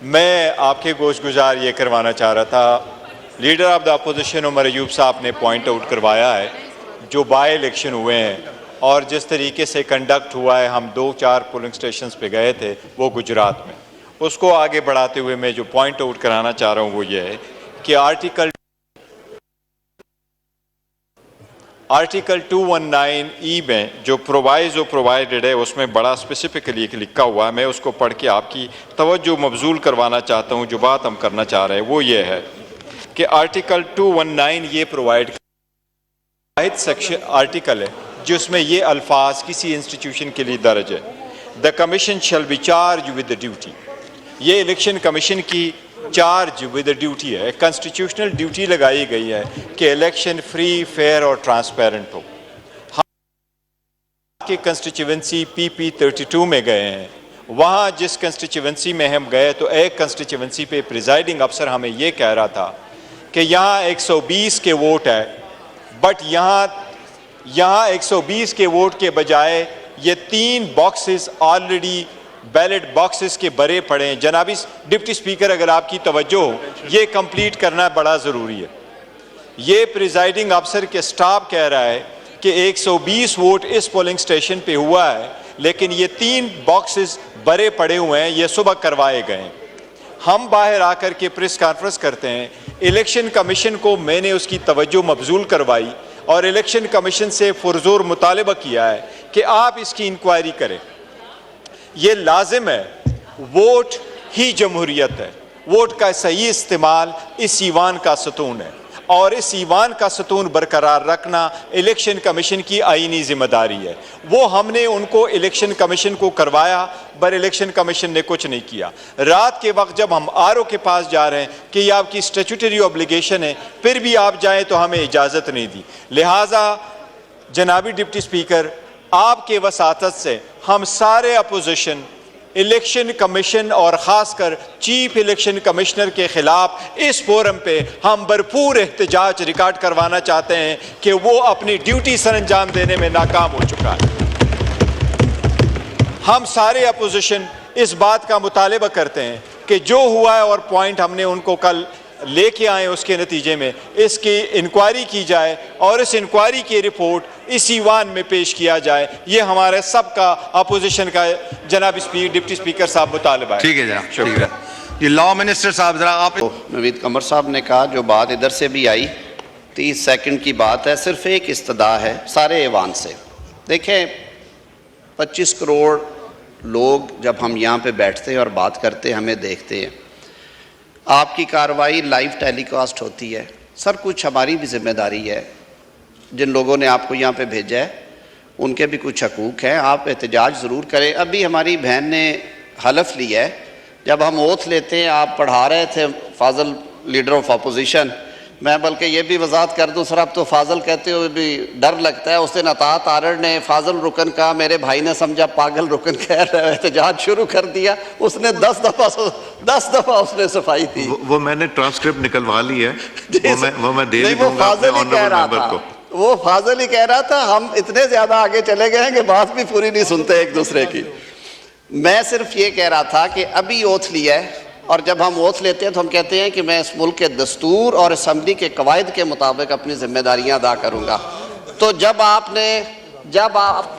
میں آپ کے گوش گزار یہ کروانا چاہ رہا تھا، leader of the opposition Omar Ayub صاحب نے پوائنٹ آؤٹ کروایا ہے جو بائی الیکشن ہوئے ہیں اور جس طریقے سے کنڈکٹ ہوا ہے، ہم 2-4 پولنگ سٹیشنز پہ گئے تھے وہ گجرات میں، اس کو آگے بڑھاتے ہوئے میں جو پوائنٹ آؤٹ کرانا چاہ رہا ہوں وہ یہ ہے کہ آرٹیکل 219 میں جو پرووائزو پرووائڈڈ ہے اس میں بڑا اسپیسیفکلی لکھا ہوا ہے، میں اس کو پڑھ کے آپ کی توجہ مبذول کروانا چاہتا ہوں۔ جو بات ہم کرنا چاہ رہے ہیں وہ یہ ہے کہ آرٹیکل 219 یہ پرووائڈ واحد سیکشن آرٹیکل ہے جس میں یہ الفاظ کسی انسٹیٹیوشن کے لیے درج ہے، the commission shall be charge with the duty. یہ الیکشن کمیشن کی چارج ود ڈیوٹی ہے، کنسٹیٹیوشنل ڈیوٹی لگائی گئی ہے کہ الیکشن فری، فیئر اور ٹرانسپیرنٹ ہو۔ ہم کی کنسٹیچوئنسی PP32 میں گئے ہیں، وہاں جس کنسٹیچوئنسی میں ہم گئے تو ایک کنسٹیچوئنسی پہ پریزائڈنگ افسر ہمیں یہ کہہ رہا تھا کہ یہاں 120 کے ووٹ ہے، بٹ یہاں 120 کے ووٹ کے بجائے یہ 3 باکسز آلریڈی بیلٹ باکسز کے بھرے پڑے ہیں۔ جناب ڈپٹی سپیکر اگر آپ کی توجہ ہو، یہ کمپلیٹ کرنا بڑا ضروری ہے۔ یہ پریزائڈنگ افسر کے سٹاف کہہ رہا ہے کہ 120 ووٹ اس پولنگ سٹیشن پہ ہوا ہے، لیکن یہ 3 باکسز بھرے پڑے ہوئے ہیں، یہ صبح کروائے گئے ہیں۔ ہم باہر آ کر کے پریس کانفرنس کرتے ہیں، الیکشن کمیشن کو میں نے اس کی توجہ مبذول کروائی اور الیکشن کمیشن سے پرزور مطالبہ کیا ہے کہ آپ اس کی انکوائری کریں۔ یہ لازم ہے، ووٹ ہی جمہوریت ہے، ووٹ کا صحیح استعمال اس ایوان کا ستون ہے اور اس ایوان کا ستون برقرار رکھنا الیکشن کمیشن کی آئینی ذمہ داری ہے۔ وہ ہم نے ان کو الیکشن کمیشن کو کروایا، پر الیکشن کمیشن نے کچھ نہیں کیا۔ رات کے وقت جب ہم RO کے پاس جا رہے ہیں کہ یہ آپ کی اسٹیچوٹری اوبلیگیشن ہے، پھر بھی آپ جائیں تو ہمیں اجازت نہیں دی۔ لہٰذا جنابی ڈپٹی سپیکر، آپ کے وساطت سے ہم سارے اپوزیشن الیکشن کمیشن اور خاص کر چیف الیکشن کمشنر کے خلاف اس فورم پہ ہم بھرپور احتجاج ریکارڈ کروانا چاہتے ہیں کہ وہ اپنی ڈیوٹی سر انجام دینے میں ناکام ہو چکا ہے۔ ہم سارے اپوزیشن اس بات کا مطالبہ کرتے ہیں کہ جو ہوا ہے اور پوائنٹ ہم نے ان کو کل لے کے آئے، اس کے نتیجے میں اس کی انکوائری کی جائے اور اس انکوائری کی رپورٹ اس ایوان میں پیش کیا جائے۔ یہ ہمارے سب کا اپوزیشن کا جناب ڈپٹی سپیکر صاحب مطالبہ ہے۔ ٹھیک ہے جناب، شکریہ۔ یہ لاء منسٹر صاحب ذرا آپ۔ نوید قمر صاحب نے کہا جو بات ادھر سے بھی آئی، 30 سیکنڈ کی بات ہے، صرف ایک استدعا ہے سارے ایوان سے۔ دیکھیں 25 کروڑ لوگ جب ہم یہاں پہ بیٹھتے ہیں اور بات کرتے ہیں، ہمیں دیکھتے ہیں، آپ کی کارروائی لائیو ٹیلی کاسٹ ہوتی ہے، سر کچھ ہماری بھی ذمہ داری ہے، جن لوگوں نے آپ کو یہاں پہ بھیجا ہے ان کے بھی کچھ حقوق ہیں، آپ احتجاج ضرور کریں۔ ابھی ہماری بہن نے حلف لیا ہے، جب ہم اوتھ لیتے ہیں، آپ پڑھا رہے تھے فاضل لیڈر آف اپوزیشن، میں بلکہ یہ بھی وضاحت کر دوں سر، اب تو فاضل کہتے ہوئے بھی ڈر لگتا ہے۔ اس دن اطاعت آرڑ نے فاضل رکن کہا، میرے بھائی نے سمجھا پاگل رکن کہہ رہا ہے، احتجاج شروع کر دیا۔ اس نے 10 دفعہ اس نے صفائی دی۔ وہ میں نے ٹرانسکرپٹ نکلوا لی ہے، وہ میں دے نہیں، دوں گا اپنے آنریبل ممبر کو۔ وہ فاضل ہی کہہ رہا تھا، ہم اتنے زیادہ آگے چلے گئے ہیں کہ بات بھی پوری نہیں سنتے ایک دوسرے کی۔ میں صرف یہ کہہ رہا تھا کہ ابھی اوتھ لیا ہے، اور جب ہم اوتھ لیتے ہیں تو ہم کہتے ہیں کہ میں اس ملک کے دستور اور اسمبلی کے قواعد کے مطابق اپنی ذمہ داریاں ادا کروں گا۔ تو جب آپ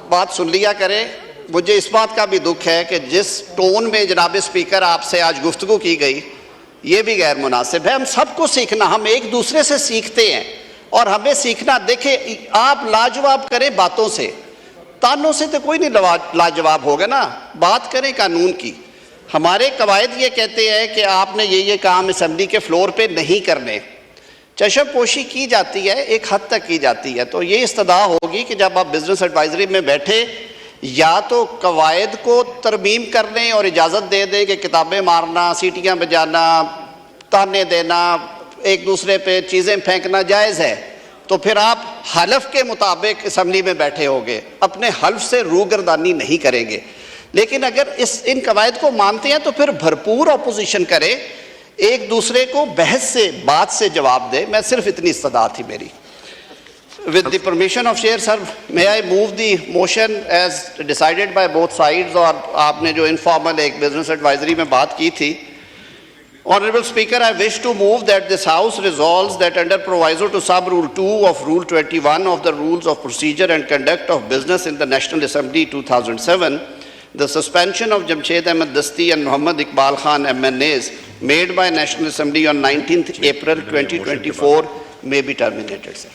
بات سن لیا کریں، مجھے اس بات کا بھی دکھ ہے کہ جس ٹون میں جناب اسپیکر آپ سے آج گفتگو کی گئی، یہ بھی غیر مناسب ہے۔ ہم سب کو سیکھنا، ہم ایک دوسرے سے سیکھتے ہیں اور ہمیں سیکھنا۔ دیکھیں آپ لاجواب کریں باتوں سے، تانوں سے تو کوئی نہیں لاجواب ہوگا نا، بات کریں قانون کی۔ ہمارے قواعد یہ کہتے ہیں کہ آپ نے یہ کام اسمبلی کے فلور پہ نہیں کرنے، چشم پوشی کی جاتی ہے، ایک حد تک کی جاتی ہے۔ تو یہ استدعا ہوگی کہ جب آپ بزنس ایڈوائزری میں بیٹھے، یا تو قواعد کو ترمیم کر لیں اور اجازت دے دیں کہ کتابیں مارنا، سیٹیاں بجانا، تانے دینا، ایک دوسرے پہ چیزیں پھینکنا جائز ہے، تو پھر آپ حلف کے مطابق اسمبلی میں بیٹھے ہوگے، اپنے حلف سے روگردانی نہیں کریں گے۔ لیکن اگر ان قواعد کو مانتے ہیں تو پھر بھرپور اپوزیشن کرے، ایک دوسرے کو بحث سے، بات سے جواب دے۔ میں صرف اتنی استدعا تھی میری۔ With the permission of chair, sir, may I move the motion as decided by both sides؟ اور آپ نے جو انفارمل ایک بزنس ایڈوائزری میں بات کی تھی Honorable Speaker, I wish to move that this House resolves that under proviso to sub-rule 2 of Rule 21 of the Rules of Procedure and Conduct of Business in the National Assembly 2007, the suspension of Jamshed Ahmed Dasti and Muhammad Iqbal Khan MNAs made by National Assembly on 19th April 2024 may be terminated, sir.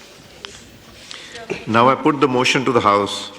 Now I put the motion to the House.